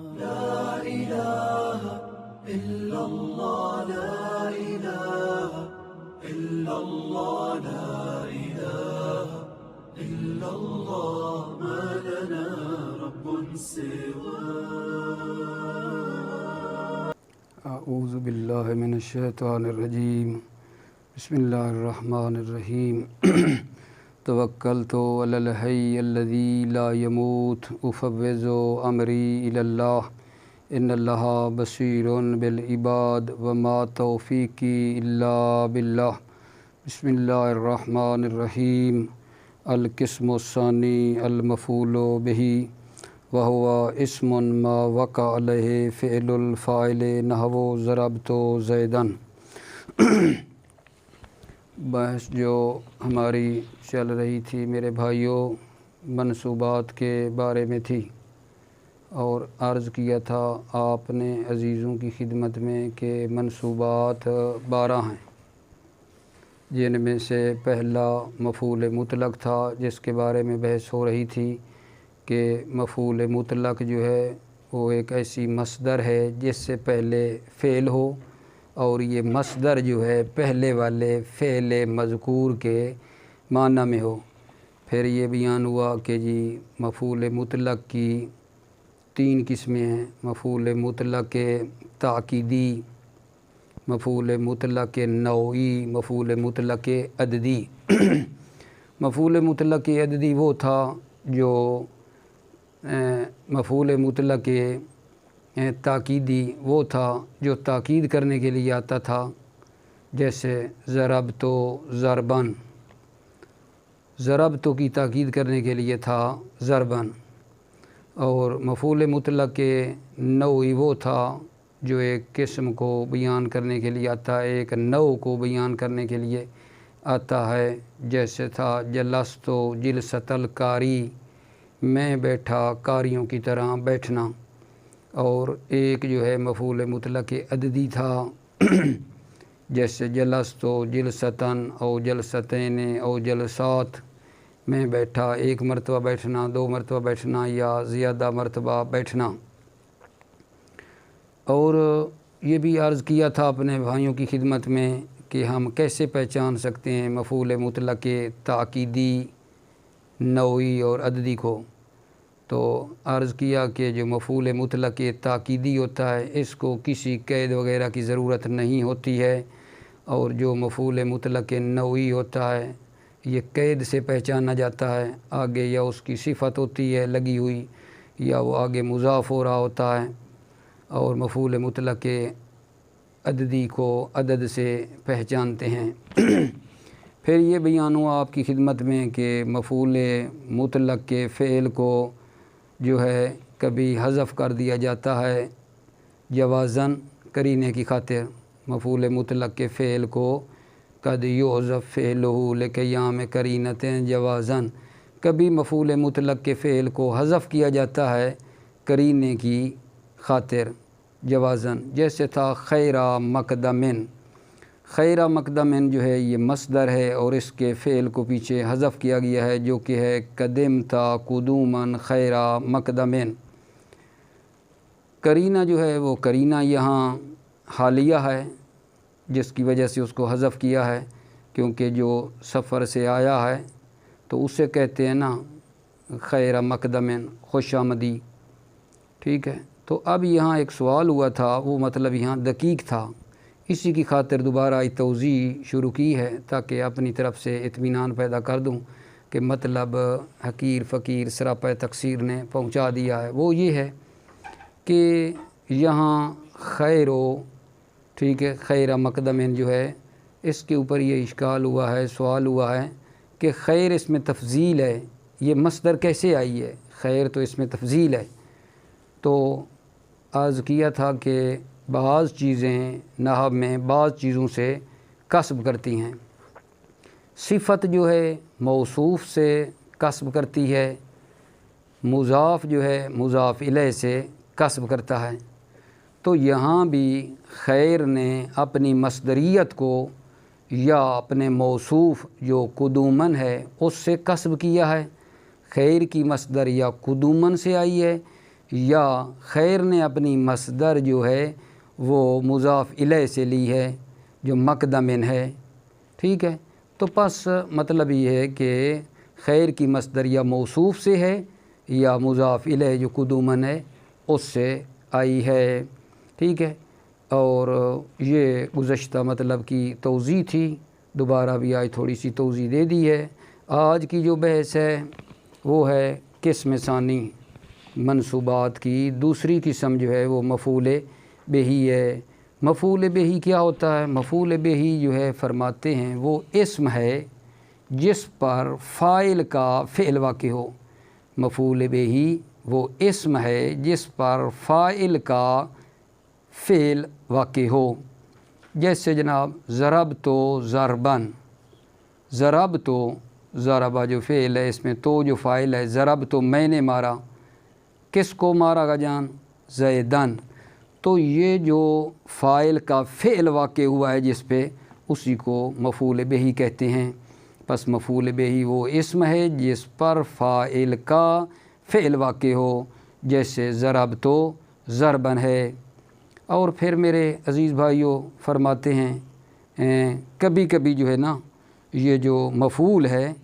لا إله إلا الله لا إله إلا الله لا إله إلا الله ما لنا رب سواه. اعوذ باللہ من الشیطان الرجیم. بسم اللہ الرحمن الرحیم. توکلت علی الحی الذی لا یموت افوض امری الی اللہ ان اللہ بصیر بالعباد وما توفیقی الا باللہ. بسم اللہ الرحمن الرحیم. القسم الثانی المفعول بہ وہو اسم ما وقع علیہ فعل الفاعل نحو ضربت زیدن. بحث جو ہماری چل رہی تھی میرے بھائیوں منصوبات کے بارے میں تھی، اور عرض کیا تھا آپ نے عزیزوں کی خدمت میں کہ منصوبات 12 ہیں، جن میں سے پہلا مفعول مطلق تھا جس کے بارے میں بحث ہو رہی تھی کہ مفعول مطلق جو ہے وہ ایک ایسی مصدر ہے جس سے پہلے فعل ہو، اور یہ مصدر جو ہے پہلے والے فعل مذکور کے معنی میں ہو. پھر یہ بیان ہوا کہ جی مفعول مطلق کی 3 قسمیں ہیں: مفعول مطلق تاکیدی، مفعول مطلق نوعی، مفعول مطلق عددی. مفعول مطلق عددی وہ تھا جو مفعول مطلق تاکیدی وہ تھا جو تاکید کرنے کے لیے آتا تھا، جیسے ضربت ضربن، ضربت کی تاکید کرنے کے لیے تھا ضربن. اور مفعول مطلق نوعی وہ تھا جو ایک قسم کو بیان کرنے کے لیے آتا ہے، ایک نوع کو بیان کرنے کے لیے آتا ہے، جیسے تھا جلست جلست القاری، میں بیٹھا قاریوں کی طرح بیٹھنا. اور ایک جو ہے مفعول مطلق عددی تھا جیسے جلست جلستن او جلستین او جلسات، میں بیٹھا 1 مرتبہ بیٹھنا، 2 مرتبہ بیٹھنا یا زیادہ مرتبہ بیٹھنا. اور یہ بھی عرض کیا تھا اپنے بھائیوں کی خدمت میں کہ ہم کیسے پہچان سکتے ہیں مفعول مطلق تاکیدی، نوعی اور عددی کو. تو عرض کیا کہ جو مفعول مطلق تاکیدی ہوتا ہے اس کو کسی قید وغیرہ کی ضرورت نہیں ہوتی ہے، اور جو مفعول مطلق نوعی ہوتا ہے یہ قید سے پہچانا جاتا ہے. آگے یا اس کی صفت ہوتی ہے لگی ہوئی، یا وہ آگے مضاف ہو رہا ہوتا ہے. اور مفعول مطلق عددی کو عدد سے پہچانتے ہیں. پھر یہ بیان ہوا آپ کی خدمت میں کہ مفعول مطلق کے فعل کو جو ہے کبھی حذف کر دیا جاتا ہے جوازاً، قرینے کی خاطر. مفعول مطلق کے فعل کو قد یحذف فعلہ لقیام قرینۃ جوازاً، کبھی مفعول مطلق کے فعل کو حذف کیا جاتا ہے قرینے کی خاطر جوازاً. جیسے تھا خیر مقدمن. خیر مقدمن جو ہے یہ مصدر ہے اور اس کے فعل کو پیچھے حذف کیا گیا ہے جو کہ ہے قدمتا قدومن خیر مقدمن. قرینہ جو ہے وہ قرینہ یہاں حالیہ ہے جس کی وجہ سے اس کو حذف کیا ہے، کیونکہ جو سفر سے آیا ہے تو اسے کہتے ہیں نا خیر مقدمن، خوش آمدی. ٹھیک ہے، تو اب یہاں ایک سوال ہوا تھا، وہ مطلب یہاں دقیق تھا، اسی کی خاطر دوبارہ توضیح شروع کی ہے تاکہ اپنی طرف سے اطمینان پیدا کر دوں کہ مطلب حقیر فقیر سراپا تقصیر نے پہنچا دیا ہے. وہ یہ ہے کہ یہاں خیر ٹھیک ہے، خیر مقدمن جو ہے اس کے اوپر یہ اشکال ہوا ہے، سوال ہوا ہے کہ خیر اس میں تفضیل ہے، یہ مصدر کیسے آئی ہے؟ خیر تو اس میں تفضیل ہے. تو عرض کیا تھا کہ بعض چیزیں نحو میں بعض چیزوں سے کسب کرتی ہیں. صفت جو ہے موصوف سے کسب کرتی ہے، مضاف جو ہے مضاف الیہ سے کسب کرتا ہے. تو یہاں بھی خیر نے اپنی مصدریت کو یا اپنے موصوف جو قدومن ہے اس سے کسب کیا ہے. خیر کی مصدر یا قدومن سے آئی ہے یا خیر نے اپنی مصدر جو ہے وہ مضاف الیہ سے لی ہے جو مقدمن ہے، ٹھیک ہے، تو پس مطلب یہ ہے کہ خیر کی مصدر یا موصوف سے ہے یا مضاف الیہ جو قدومن ہے اس سے آئی ہے، ٹھیک ہے۔ اور یہ گزشتہ مطلب کی توضیح تھی، دوبارہ بھی آج تھوڑی سی توضیح دے دی ہے۔ آج کی جو بحث ہے وہ ہے قسم ثانی منصوبات کی، دوسری قسم جو ہے وہ مفعول بہی ہے۔ مفعول بہی کیا ہوتا ہے؟ مفعول بہی جو ہے فرماتے ہیں وہ اسم ہے جس پر فاعل کا فعل واقع ہو۔ مفعول بہی وہ اسم ہے جس پر فاعل کا فعل واقع ہو، جیسے جناب ضربت ضربن، ضربت ضربہ جو فعل ہے اس میں تو جو فاعل ہے، ضربت میں نے مارا، کس کو مارا گا جان؟ زیدن، تو یہ جو فاعل کا فعل واقع ہوا ہے جس پہ، اسی کو مفعول بہی کہتے ہیں۔ پس مفعول بہی وہ اسم ہے جس پر فاعل کا فعل واقع ہو، جیسے ضربت ضربن ہے۔ اور پھر میرے عزیز بھائیوں فرماتے ہیں کبھی کبھی جو ہے نا یہ جو مفعول ہے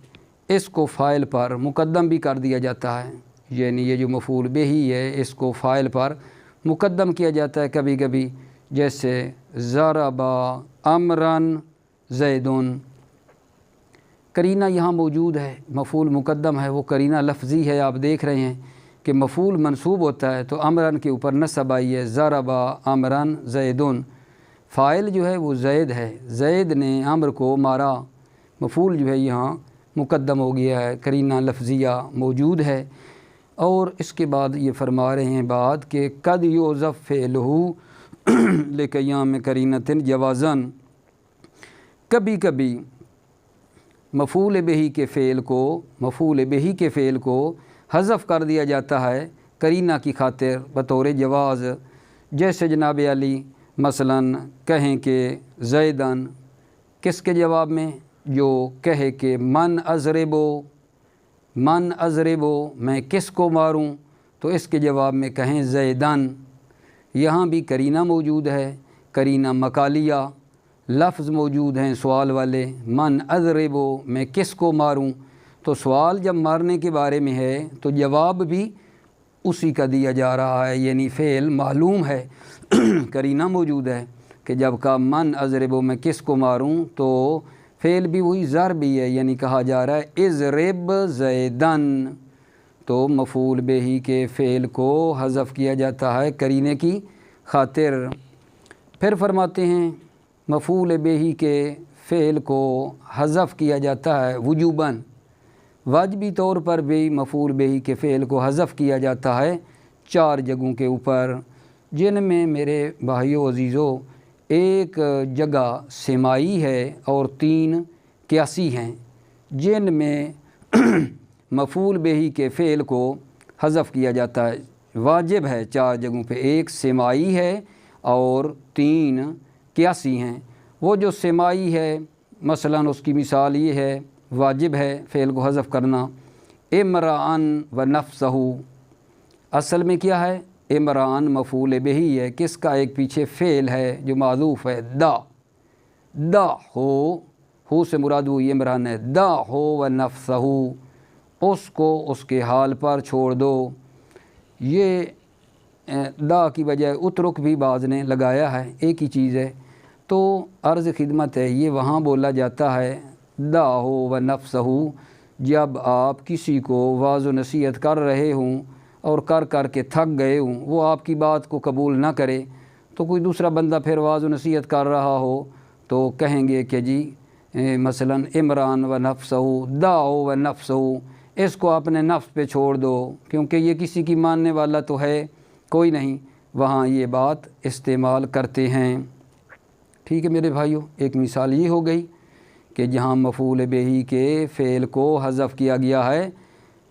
اس کو فاعل پر مقدم بھی کر دیا جاتا ہے، یعنی یہ جو مفعول بہی ہے اس کو فاعل پر مقدم کیا جاتا ہے کبھی کبھی، جیسے ضرب امرن زیدن، قرینہ یہاں موجود ہے، مفعول مقدم ہے، وہ قرینہ لفظی ہے، آپ دیکھ رہے ہیں کہ مفعول منصوب ہوتا ہے تو امرن کے اوپر نصب آئی ہے، ضرب امرن زیدن، فاعل جو ہے وہ زید ہے، زید نے امر کو مارا، مفعول جو ہے یہاں مقدم ہو گیا ہے، قرینہ لفظیہ موجود ہے۔ اور اس کے بعد یہ فرما رہے ہیں بات کہ قد یوظف فعلہ لقیام قرینۃ جوازن، کبھی کبھی مفعول بہی کے فعل کو حذف کر دیا جاتا ہے قرینہ کی خاطر بطور جواز، جیسے جناب علی مثلاً کہیں کہ زیدن، کس کے جواب میں؟ جو کہے کہ من اضربو، میں کس کو ماروں، تو اس کے جواب میں کہیں زیدن۔ یہاں بھی قرینہ موجود ہے، قرینہ مقالیہ، لفظ موجود ہیں سوال والے، من اضربو، میں کس کو ماروں، تو سوال جب مارنے کے بارے میں ہے تو جواب بھی اسی کا دیا جا رہا ہے، یعنی فعل معلوم ہے، قرینہ موجود ہے کہ جب کہا من اضربو، میں کس کو ماروں، تو فعل بھی وہی ضرب بھی ہے، یعنی کہا جا رہا ہے اضرب زیدن، تو مفعول بہی کے فعل کو حذف کیا جاتا ہے قرینے کی خاطر۔ پھر فرماتے ہیں مفعول بہی کے فعل کو حذف کیا جاتا ہے وجوباً، واجبی طور پر بھی مفعول بہی کے فعل کو حذف کیا جاتا ہے 4 جگہوں کے اوپر، جن میں میرے بھائیو عزیزو ایک جگہ سماعی ہے اور 3 قیاسی ہیں، جن میں مفعول بہی کے فعل کو حذف کیا جاتا ہے، واجب ہے 4 جگہوں پہ، ایک سماعی ہے اور 3 قیاسی ہیں۔ وہ جو سماعی ہے مثلاً اس کی مثال یہ ہے، واجب ہے فعل کو حذف کرنا، امرأن و نفسہ، اصل میں کیا ہے؟ امرأن مفعول بہی ہے، کس کا؟ ایک پیچھے فعل ہے جو معذوف ہے، دا ہو سے مراد وہ عمران ہے، دا ہو و نفسہ، اس کو اس کے حال پر چھوڑ دو۔ یہ دا کی بجائے اترک بھی بعض نے لگایا ہے، ایک ہی چیز ہے، تو عرض خدمت ہے یہ وہاں بولا جاتا ہے دا ہو و نفسہ جب آپ کسی کو واعظ و نصیحت کر رہے ہوں اور کر کے تھک گئے ہوں، وہ آپ کی بات کو قبول نہ کرے، تو کوئی دوسرا بندہ پھر واعظ و نصیحت کر رہا ہو تو کہیں گے کہ جی مثلاً عمران و نفسہ، داؤ و نفسہ، اس کو اپنے نفس پہ چھوڑ دو کیونکہ یہ کسی کی ماننے والا تو ہے کوئی نہیں، وہاں یہ بات استعمال کرتے ہیں۔ ٹھیک ہے میرے بھائیوں، ایک مثال یہ ہو گئی کہ جہاں مفعول بہی کے فعل کو حذف کیا گیا ہے،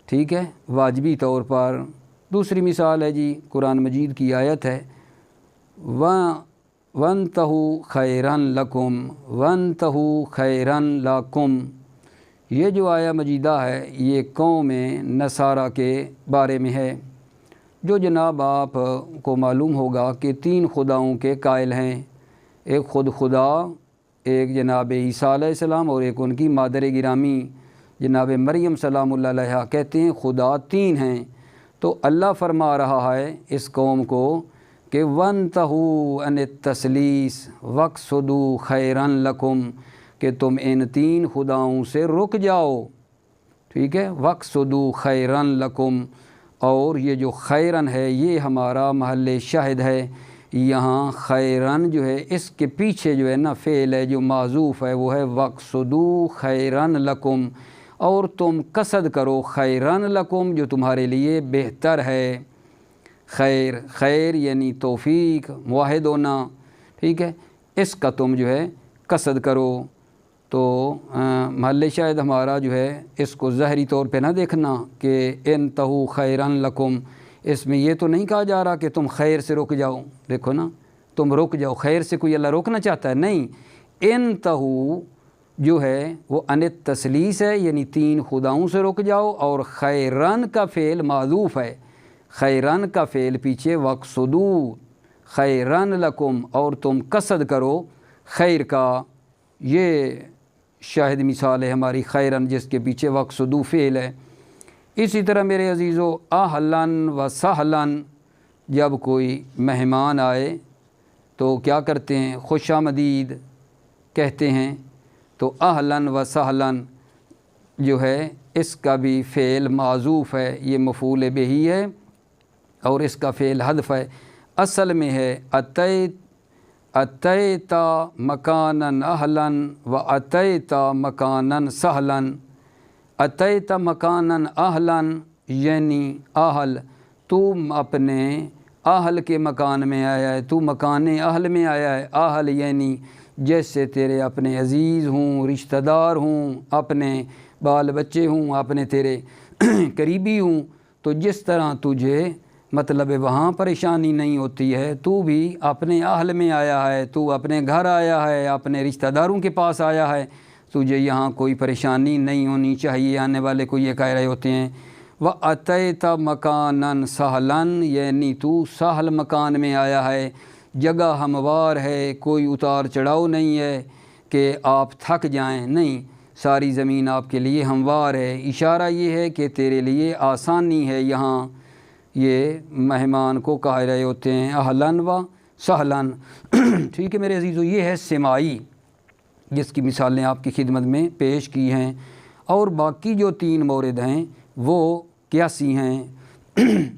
ٹھیک ہے، واجبی طور پر۔ دوسری مثال ہے جی قرآن مجید کی آیت ہے وَانْتَهُوا خَيْرًا لَكُمْ وَانْتَهُوا خَيْرًا لَكُمْ، یہ جو آیہ مجیدہ ہے یہ قوم نصارہ کے بارے میں ہے، جو جناب آپ کو معلوم ہوگا کہ 3 خداؤں کے قائل ہیں، ایک خود خدا، ایک جناب عیسیٰ علیہ السلام اور ایک ان کی مادر گرامی جناب مریم سلام اللہ علیہا، کہتے ہیں خدا 3 ہیں۔ تو اللہ فرما رہا ہے اس قوم کو کہ وَانْتَهُوا عَنِ التَّثْلِيثِ وَاقْصُدُوا خَيْرًا لَكُمْ، کہ تم ان 3 خداؤں سے رک جاؤ، ٹھیک ہے، وَاقْصُدُوا خَيْرًا لَكُمْ، اور یہ جو خیرن ہے یہ ہمارا محل شاہد ہے۔ یہاں خیرن جو ہے اس کے پیچھے جو ہے نا فعل ہے جو معذوف ہے، وہ ہے وَاقْصُدُوا خَيْرًا لَكُمْ، اور تم قصد کرو خیرن لکم، جو تمہارے لیے بہتر ہے۔ خیر، خیر یعنی توفیق، موحد ہونا، ٹھیک ہے، اس کا تم جو ہے قصد کرو۔ تو محل شاہد ہمارا جو ہے اس کو ظاہری طور پہ نہ دیکھنا کہ انتہو خیرن لکم، اس میں یہ تو نہیں کہا جا رہا کہ تم خیر سے رک جاؤ، دیکھو نا، تم رک جاؤ، خیر سے کوئی اللہ روکنا چاہتا ہے؟ نہیں، انتہو جو ہے وہ عن التثلیث ہے، یعنی 3 خداؤں سے رک جاؤ، اور خیرن کا فعل معذوف ہے، خیرن کا فعل پیچھے وَاقْصُدُوا خیرن لکم، اور تم قصد کرو خیر کا۔ یہ شاہد مثال ہے ہماری خیرن، جس کے پیچھے وَاقْصُدُوا فعل ہے۔ اسی طرح میرے عزیزو، اہلاً و سہلاً، جب کوئی مہمان آئے تو کیا کرتے ہیں؟ خوش آمدید کہتے ہیں۔ تو اہلاً و سہلاً جو ہے اس کا بھی فعل معذوف ہے، یہ مفعول بہ ہے اور اس کا فعل حذف ہے۔ اصل میں ہے اتیتا مکاناً اہلاً و اتیتا مکاناً سہلاً۔ اتیتا مکاناً اہلاً یعنی اہل، تم اپنے اہل کے مکان میں آیا ہے، تو مکان اہل میں آیا ہے۔ اہل یعنی جیسے تیرے اپنے عزیز ہوں، رشتہ دار ہوں، اپنے بال بچے ہوں، اپنے تیرے قریبی ہوں، تو جس طرح تجھے مطلب وہاں پریشانی نہیں ہوتی ہے، تو بھی اپنے اہل میں آیا ہے، تو اپنے گھر آیا ہے، اپنے رشتہ داروں کے پاس آیا ہے، تجھے یہاں کوئی پریشانی نہیں ہونی چاہیے۔ آنے والے کو یہ کہہ رہے ہوتے ہیں وَأَتَيْتَ مَكَانًا سَهْلًا، یعنی تو سہل مکان میں آیا ہے، جگہ ہموار ہے، کوئی اتار چڑھاؤ نہیں ہے کہ آپ تھک جائیں، نہیں، ساری زمین آپ کے لیے ہموار ہے۔ اشارہ یہ ہے کہ تیرے لیے آسانی ہے یہاں۔ یہ مہمان کو کہہ رہے ہوتے ہیں اہلاً و سہلاً۔ ٹھیک ہے میرے عزیزو، یہ ہے سماعی، جس کی مثالیں آپ کی خدمت میں پیش کی ہیں، اور باقی جو 3 مورد ہیں وہ قیاسی ہیں۔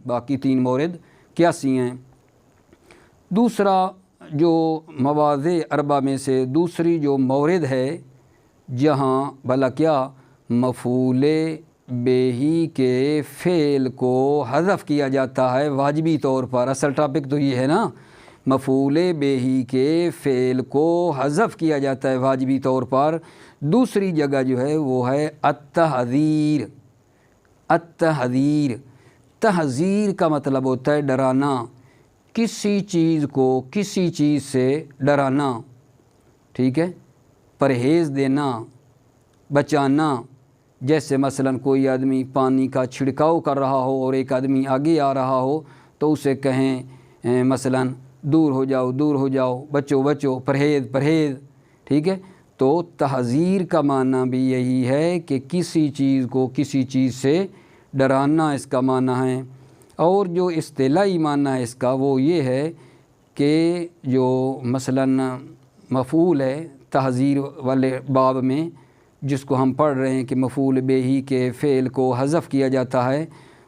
باقی 3 مورد قیاسی ہیں۔ دوسرا جو مواضع اربع میں سے دوسری جو مورد ہے جہاں بھلا کیا مفعول بہ کے فعل کو حذف کیا جاتا ہے واجبی طور پر، اصل ٹاپک تو یہ ہے نا، مفعول بہ کے فعل کو حذف کیا جاتا ہے واجبی طور پر۔ دوسری جگہ جو ہے وہ ہے التحذیر۔ التحذیر، تحذیر کا مطلب ہوتا ہے ڈرانا، کسی چیز کو کسی چیز سے ڈرانا، ٹھیک ہے، پرہیز دینا، بچانا۔ جیسے مثلا کوئی آدمی پانی کا چھڑکاؤ کر رہا ہو اور ایک آدمی آگے آ رہا ہو تو اسے کہیں مثلا دور ہو جاؤ، دور ہو جاؤ، بچو بچو، پرہیز پرہیز، ٹھیک ہے۔ تو تحذیر کا معنی بھی یہی ہے کہ کسی چیز کو کسی چیز سے ڈرانا اس کا معنی ہے۔ اور جو اصطلاحی معنی ہے اس کا وہ یہ ہے کہ جو مثلا مفعول ہے تحذیر والے باب میں جس کو ہم پڑھ رہے ہیں کہ مفعول بہ کے فعل کو حذف کیا جاتا ہے،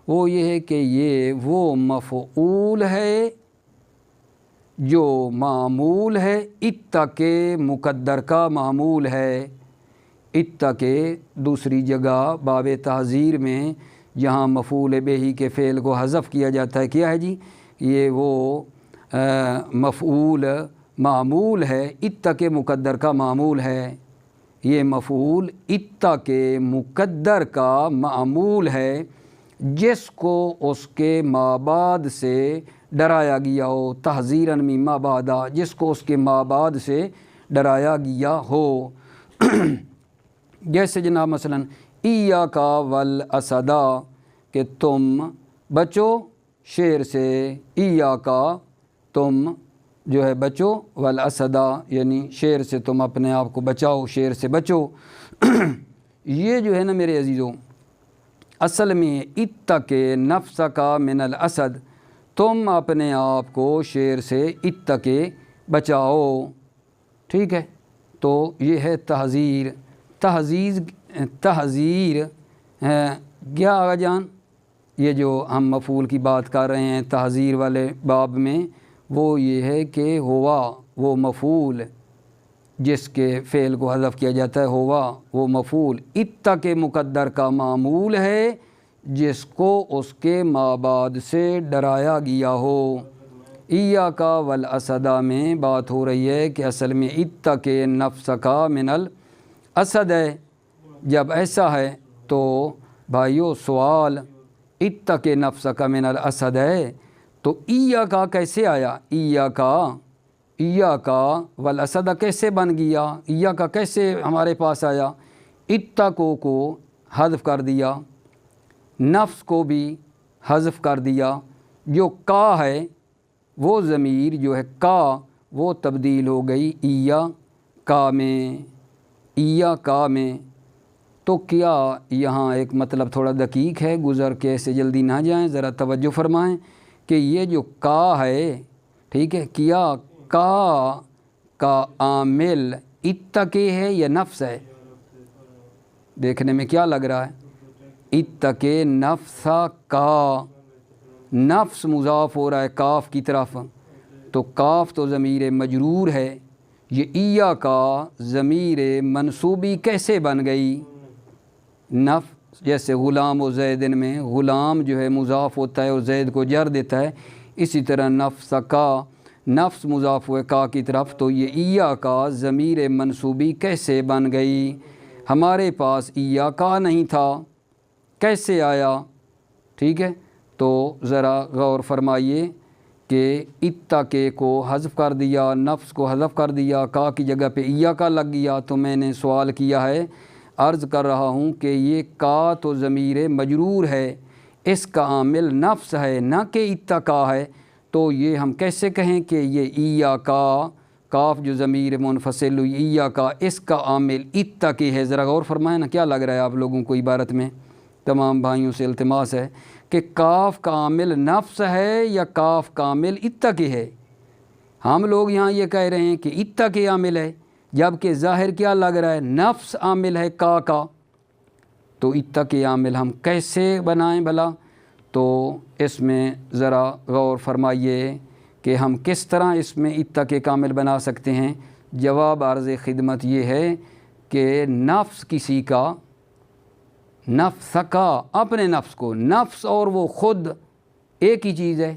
وہ یہ ہے کہ یہ وہ مفعول ہے جو معمول ہے اتّ کے مقدر کا معمول ہے۔ اتّ کے دوسری جگہ باب تحذیر میں جہاں مفعول بہ کے فعل کو حذف کیا جاتا ہے، کیا ہے جی؟ یہ وہ مفعول معمول ہے، اتّ کے مقدر کا معمول ہے۔ یہ مفعول اتّ کے مقدر کا معمول ہے جس کو اس کے مابعد سے ڈرایا گیا ہو، تحذیراً من ما بعد، جس کو اس کے مابعد سے ڈرایا گیا ہو۔ جیسے جناب مثلا ایاک والاسد، کہ تم بچو شیر سے، ایاکا تم جو ہے بچو، والاسدا یعنی شیر سے تم اپنے آپ کو بچاؤ، شیر سے بچو۔ یہ جو ہے نا میرے عزیزوں، اصل میں اتقِ نفسک من الاسد، تم اپنے آپ کو شیر سے اتقِ بچاؤ، ٹھیک ہے۔ تو یہ ہے تحذیر کیا آغا جان، یہ جو ہم مفعول کی بات کر رہے ہیں تحذیر والے باب میں، وہ یہ ہے کہ ہوا وہ مفعول جس کے فعل کو حذف کیا جاتا ہے، ہوا وہ مفعول اتقِ مقدر کا معمول ہے جس کو اس کے ما بعد سے ڈرایا گیا ہو۔ ایاکا والاسدا میں بات ہو رہی ہے کہ اصل میں اتقِ نفسک من الاسد ہے۔ جب ایسا ہے تو بھائیو سوال اتقِ نفسک من الاسد ہے تو ایاکا کیسے آیا؟ ایاکا والاسد کیسے بن گیا؟ ایاکا کیسے ہمارے پاس آیا؟ اتقو کو حذف کر دیا، نفس کو بھی حذف کر دیا، جو کا ہے وہ ضمیر جو ہے کا وہ تبدیل ہو گئی ایاکا میں۔ تو کیا یہاں ایک مطلب تھوڑا دقیق ہے، گزر کے ایسے جلدی نہ جائیں، ذرا توجہ فرمائیں کہ یہ جو کا ہے، ٹھیک ہے، کیا کا عامل اتقِ ہے یا نفس ہے؟ دیکھنے میں کیا لگ رہا ہے؟ اتقِ نفس کا، نفس مضاف ہو رہا ہے کاف کی طرف، تو کاف تو ضمیر مجرور ہے، یہ ایاکا ضمیر منصوبی کیسے بن گئی؟ نفس جیسے غلام و زیدن میں غلام جو ہے مضاف ہوتا ہے اور زید کو جر دیتا ہے، اسی طرح نفس کا، نفس مضاف ہوئے کا کی طرف، تو یہ ایاکا ضمیر منصوبی کیسے بن گئی؟ ہمارے پاس ایاکا نہیں تھا، کیسے آیا؟ ٹھیک ہے، تو ذرا غور فرمائیے کہ اتقِ کو حذف کر دیا، نفس کو حذف کر دیا، کا کی جگہ پہ ایاکا لگ گیا۔ تو میں نے سوال کیا ہے، عرض کر رہا ہوں کہ یہ کا تو ضمیر مجرور ہے، اس کا عامل نفس ہے نہ کہ اتقا ہے، تو یہ ہم کیسے کہیں کہ یہ ایاکا، کاف جو ضمیر منفصل ہوئی ایاکا، اس کا عامل اتقی ہے؟ ذرا غور فرمائیں نا، کیا لگ رہا ہے آپ لوگوں کو عبارت میں؟ تمام بھائیوں سے التماس ہے کہ کاف کا عامل نفس ہے یا کاف کا عامل اتقی ہے؟ ہم لوگ یہاں یہ کہہ رہے ہیں کہ اتقی عامل ہے، جبکہ ظاہر کیا لگ رہا ہے؟ نفس عامل ہے کا، تو اتقی عامل ہم کیسے بنائیں بھلا؟ تو اس میں ذرا غور فرمائیے کہ ہم کس طرح اس میں اتقی کامل بنا سکتے ہیں۔ جواب عرض خدمت یہ ہے کہ نفس کسی کا، نفس کا اپنے نفس کو، نفس اور وہ خود ایک ہی چیز ہے،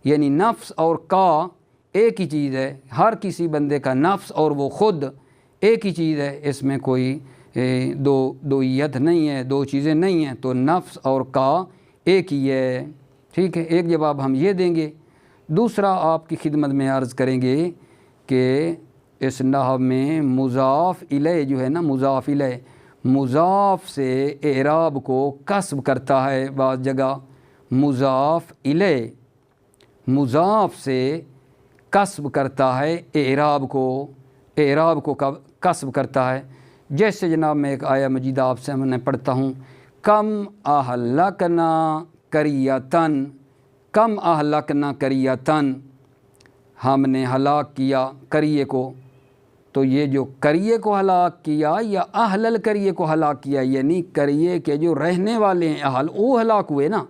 یعنی نفس اور کا ایک ہی چیز ہے، ہر کسی بندے کا نفس اور وہ خود ایک ہی چیز ہے، اس میں کوئی دوئیت نہیں ہے، دو چیزیں نہیں ہیں، تو نفس اور کا ایک ہی ہے، ٹھیک ہے۔ ایک جواب ہم یہ دیں گے۔ دوسرا آپ کی خدمت میں عرض کریں گے کہ اس نحو میں مضاف الیہ جو ہے نا، مضاف الیہ مضاف سے اعراب کو کسب کرتا ہے، بعض جگہ مضاف الیہ مضاف سے کسب کرتا ہے اعراب کو کسب کرتا ہے۔ جیسے جناب میں ایک آیہ مجیدہ آپ سے میں پڑھتا ہوں، کم اہلکنا قریۃً، کم اہلکنا قریۃً، ہم نے ہلاک کیا قریے کو، تو یہ جو قریے کو ہلاک کیا یا اہل القریے کو ہلاک کیا، یعنی قریے کے جو رہنے والے ہیں اہل وہ ہلاک ہوئے نا،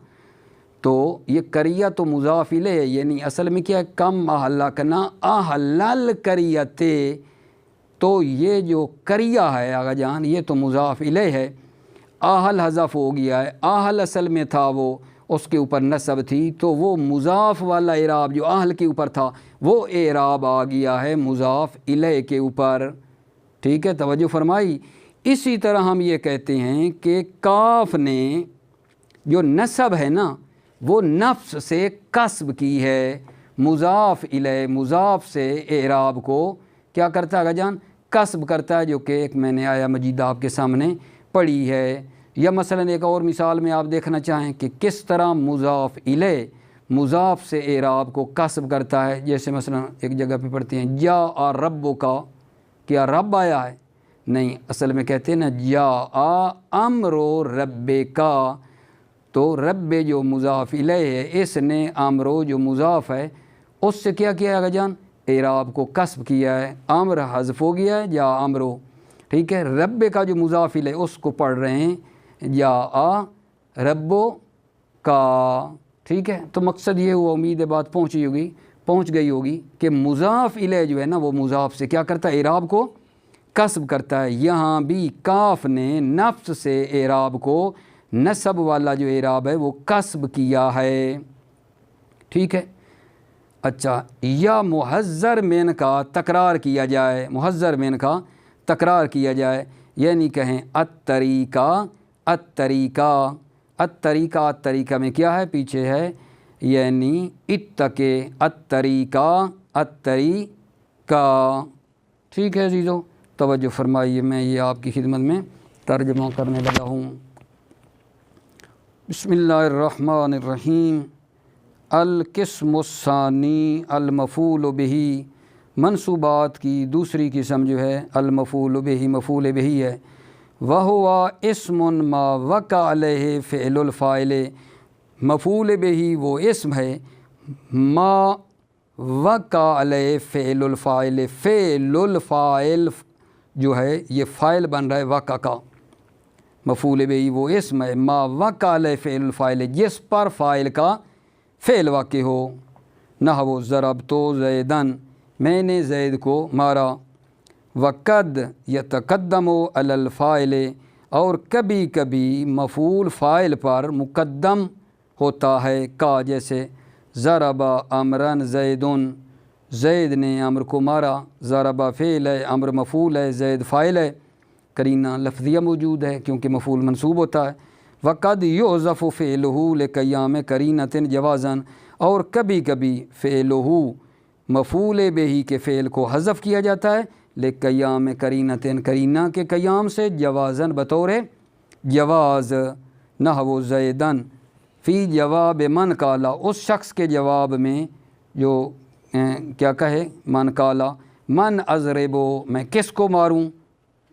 تو یہ قریہ تو مضاف الیہ ہے، یعنی اصل میں کیا ہے؟ کم اہلکنا اہل القریۃ، تو یہ جو قریہ ہے آغا جان یہ تو مضاف الیہ ہے، اہل حذف ہو گیا ہے، اہل اصل میں تھا وہ، اس کے اوپر نصب تھی، تو وہ مضاف والا اعراب جو اہل کے اوپر تھا وہ اعراب آ گیا ہے مضاف الیہ کے اوپر، ٹھیک ہے، توجہ فرمائی۔ اسی طرح ہم یہ کہتے ہیں کہ کاف نے جو نصب ہے نا وہ نفس سے کسب کی ہے، مضاف الیہ مضاف سے اعراب کو کیا کرتا ہے جان؟ کسب کرتا ہے، جو کہ ایک میں نے آیا مجیدہ آپ کے سامنے پڑھی ہے۔ یا مثلا ایک اور مثال میں آپ دیکھنا چاہیں کہ کس طرح مضاف الیہ مضاف سے اعراب کو کسب کرتا ہے. جیسے مثلا ایک جگہ پہ پڑھتے ہیں جاء ربک، کیا رب آیا ہے؟ نہیں، اصل میں کہتے ہیں نا جاء امر ربک، تو رب جو مضاف الیہ ہے اس نے امرو جو مضاف ہے اس سے کیا کیا ہے جان؟ اعراب کو کسب کیا ہے. امر حذف ہو گیا ہے جاء امرو. ٹھیک ہے، رب کا جو مضاف الیہ اس کو پڑھ رہے ہیں جاء ربو کا. ٹھیک ہے، تو مقصد یہ ہوا، امید ہے بات پہنچ گئی ہوگی کہ مضاف الیہ جو ہے نا وہ مضاف سے کیا کرتا ہے؟ اعراب کو کسب کرتا ہے. یہاں بھی کاف نے نفس سے اعراب کو، نسب والا جو اعراب ہے وہ کسب کیا ہے. ٹھیک ہے. اچھا، یا محذر من کا تکرار کیا جائے، محذر من کا تکرار کیا جائے، یعنی کہیں الطریقہ الطریقہ الطریقہ. الطریقہ میں کیا ہے؟ پیچھے ہے یعنی اتقے الطریقہ الطریقہ. ٹھیک ہے عزیزو، توجہ فرمائیے، میں یہ آپ کی خدمت میں ترجمہ کرنے لگا ہوں. بسم اللہ الرحمن الرحیم. القسم الثانی المفعول بہ، منصوبات کی دوسری قسم جو ہے المفعول بہ، مفعول بہ ہے. وہوا اسم ما وقع علیہ فعل الفاعل، مفعول بہ وہ اسم ہے ما وقع علیہ فعل الفاعل، فعل الفاعل جو ہے یہ فاعل بن رہا ہے وقع کا. مفعول بہ وہ اسم ہے ما وقع علیہ فعل الفاعل، جس پر فاعل کا فعل واقع ہو. نحو ضربت زیدن، میں نے زید کو مارا. وقد یتقدم علی الفاعل، اور کبھی کبھی مفعول فاعل پر مقدم ہوتا ہے. کا جیسے ضرب امرن زیدن، زید نے امر کو مارا. ضرب فعل ہے، امر مفعول ہے، زید فاعل ہے. قرینہ لفظیہ موجود ہے کیونکہ مفعول منصوب ہوتا ہے. وقد یحذف فعلہ لقیام قرینۃ جوازا، اور کبھی کبھی فعلہ مفعول بہ کے فعل کو حذف کیا جاتا ہے لقیام قرینۃ، قرینہ کے قیام سے، جوازاً بطور جواز. نحو زیدن فی جواب من قالا، اس شخص کے جواب میں جو کیا کہے، من قالا من اضربو، میں کس کو ماروں،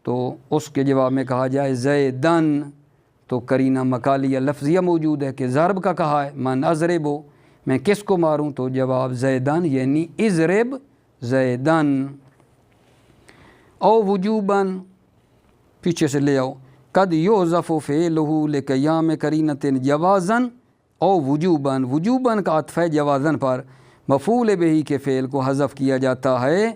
تو اس کے جواب میں کہا جائے زیدن. تو قرینہ مقالیہ لفظیہ موجود ہے کہ ضرب کا کہا ہے، من اضربو میں کس کو ماروں، تو جواب زیدن یعنی اضرب زیدن. او وجوباً، پیچھے سے لے آؤ، قد یحذف فعلہ لقیام قرینۃ جوازاً او وجوباً، وجوباً کا عطف ہے جوازاً پر، مفعول بہ کے فعل کو حذف کیا جاتا ہے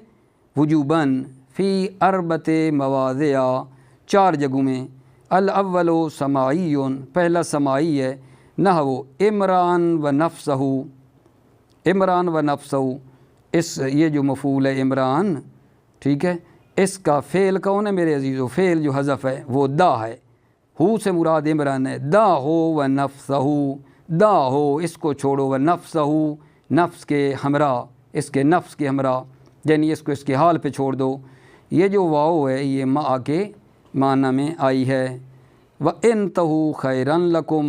وجوباً. فی اربعۃ مواضع، 4 جگہوں میں. الاول سماعی، پہلا سماعی ہے. نحو عمران و نفسہ، عمران و نفسہ، اس یہ جو مفعول ہے عمران، ٹھیک ہے، اس کا فعل کون ہے میرے عزیزو؟ فعل جو حذف ہے وہ دا ہے. ہو سے مراد عمران ہے. دا ہو و نفسہ، دا ہو اس کو چھوڑو، و نفسہ نفس کے ہمراہ، اس کے نفس کے ہمراہ، یعنی اس کو اس کے حال پہ چھوڑ دو. یہ جو واو ہے یہ ما کے معنی میں آئی ہے. وَإِنْتَهُ خَيْرًا لَكُمْ،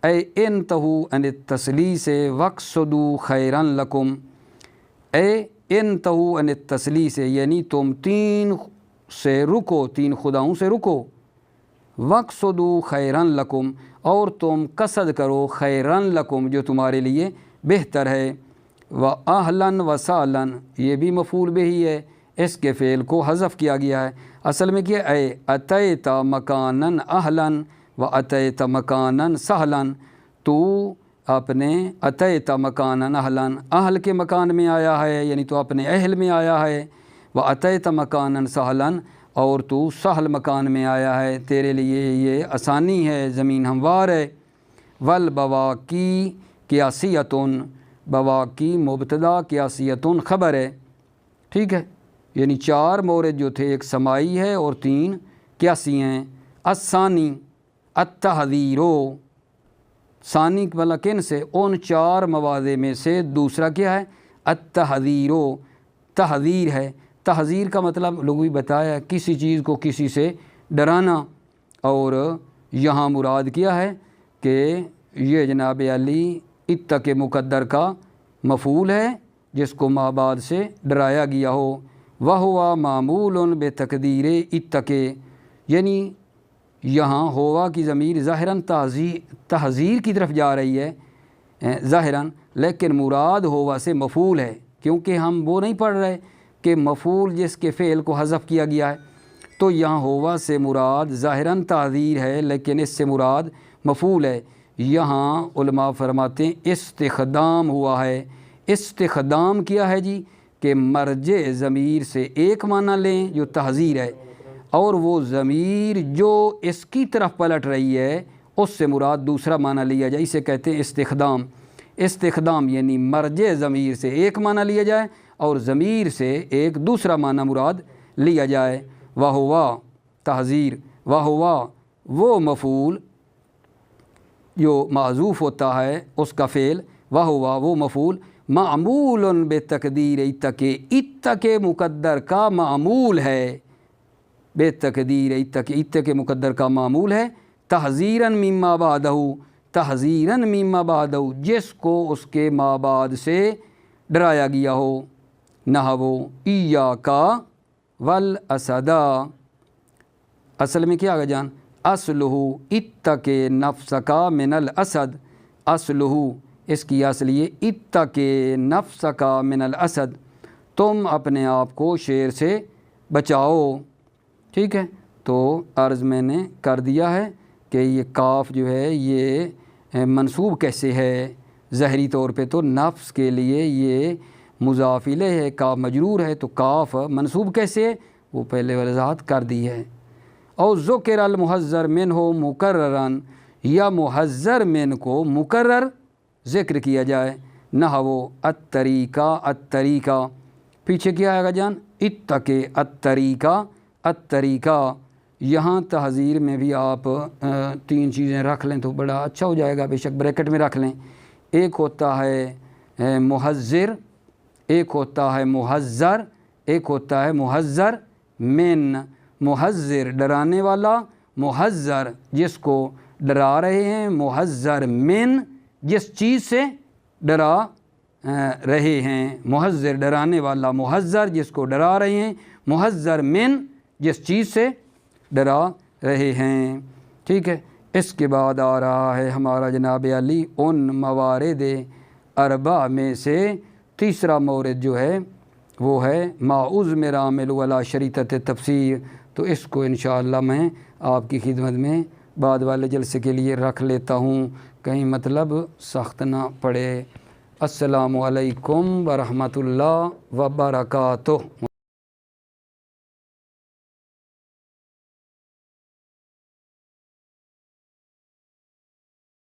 اے انتہو ان التسلیث وَاقْصُدُوا خَيْرًا لَكُمْ، اے انتہو ان التسلیث یعنی تم 3 سے رکو، 3 خداؤں سے رکو. وَاقْصُدُوا خَيْرًا لَكُمْ، اور تم قصد کرو خیرًا لکم جو تمہارے لیے بہتر ہے. وَأَهْلًا وَسَهْلًا، یہ بھی مفعول بہ ہی ہے، اس کے فعل کو حذف کیا گیا ہے. اصل میں کیا اے اتیت مکاناً اہلاً و اتیت مکاناً سہلاً، تو اپنے اتیت مکاناً اہلاً، اہل کے مکان میں آیا ہے یعنی تو اپنے اہل میں آیا ہے. و اتیت مکاناً سہلاً، اور تو سہل مکان میں آیا ہے، تیرے لیے یہ آسانی ہے، زمین ہموار ہے. والبواقی قیاسیتن، بواقی مبتدا قیاسیتن خبر ہے. ٹھیک ہے، یعنی 4 مورد جو تھے، ایک سماعی ہے اور 3 قیاسی ہیں. الثانی التحذیرو، ثانی والا کن سے؟ ان 4 مواضع میں سے دوسرا کیا ہے؟ التحذیرو، تحذیر ہے. تحذیر کا مطلب لوگوں بتایا کسی چیز کو کسی سے ڈرانا، اور یہاں مراد کیا ہے کہ یہ جناب علی اتق مقدر کا مفعول ہے جس کو ما بعد سے ڈرایا گیا ہو، وہوا معمول بتقدیر اتق، یعنی یہاں ہوا کی ضمیر ظاہراً تحذیر کی طرف جا رہی ہے ظاہراً، لیکن مراد ہوا سے مفعول ہے، کیونکہ ہم وہ نہیں پڑھ رہے کہ مفعول جس کے فعل کو حذف کیا گیا ہے، تو یہاں ہوا سے مراد ظاہراً تحذیر ہے لیکن اس سے مراد مفعول ہے۔ یہاں علماء فرماتے ہیں استخدام ہوا ہے۔ استخدام کیا ہے جی؟ کہ مرجع ضمیر سے ایک معنی لیں جو تحذیر ہے، اور وہ ضمیر جو اس کی طرف پلٹ رہی ہے اس سے مراد دوسرا معنی لیا جائے، اسے کہتے ہیں استخدام۔ استخدام یعنی مرجع ضمیر سے ایک معنی لیا جائے اور ضمیر سے ایک دوسرا معنی مراد لیا جائے۔ وہوا تحذیر، وہوا وہ مفعول جو معذوف ہوتا ہے اس کا فعل، وہوا وہ مفعول معمول بتقدیر اتق، اتق مقدر کا معمول ہے، بے تقدیر اتق، اتق مقدر کا معمول ہے، تحذیراً مما بعدہ، تحذیراً مما بعدہ جس کو اس کے ما بعد سے ڈرایا گیا ہو، نحو ایاکا والاسدا، اصل میں کیا آگا جان؟ اصلہ اتق نفسکا من الاسد، اصلہ اس کی اصل یہ اتق نفسکا من الاسد، تم اپنے آپ کو شیر سے بچاؤ۔ ٹھیک ہے، تو عرض میں نے کر دیا ہے کہ یہ کاف جو ہے یہ منصوب کیسے ہے؟ ظاہری طور پہ تو نفس کے لیے یہ مضاف الیہ ہے، کاف مجرور ہے، تو کاف منصوب کیسے ہے وہ پہلے وضاحت کر دی ہے۔ اور ذکر المحذر منہ مکررن، یا محذر من کو مکرر ذکر کیا جائے، نحو الطریقہ، الطریقہ پیچھے کیا آئے گا جان؟ اتق الطریقہ، الطریقہ۔ یہاں تحذیر میں بھی آپ تین چیزیں رکھ لیں تو بڑا اچھا ہو جائے گا، بے شک بریکٹ میں رکھ لیں۔ ایک ہوتا ہے محذر، ایک ہوتا ہے محذر، ایک ہوتا ہے محذر من۔ محذر ڈرانے والا، محذر جس کو ڈرا رہے ہیں، محذر من جس چیز سے ڈرا رہے ہیں، محذر ڈرانے والا، محذر جس کو ڈرا رہے ہیں، محذر من جس چیز سے ڈرا رہے ہیں۔ ٹھیک ہے، اس کے بعد آ رہا ہے ہمارا جناب علی ان موارد اربع میں سے تیسرا مورد جو ہے وہ ہے ما اضمر عامل ولا شریطۃ تفسیر، تو اس کو انشاءاللہ میں آپ کی خدمت میں بعد والے جلسے کے لیے رکھ لیتا ہوں، کہیں مطلب سخت نہ پڑے۔ السلام علیکم ورحمۃ اللہ وبرکاتہ۔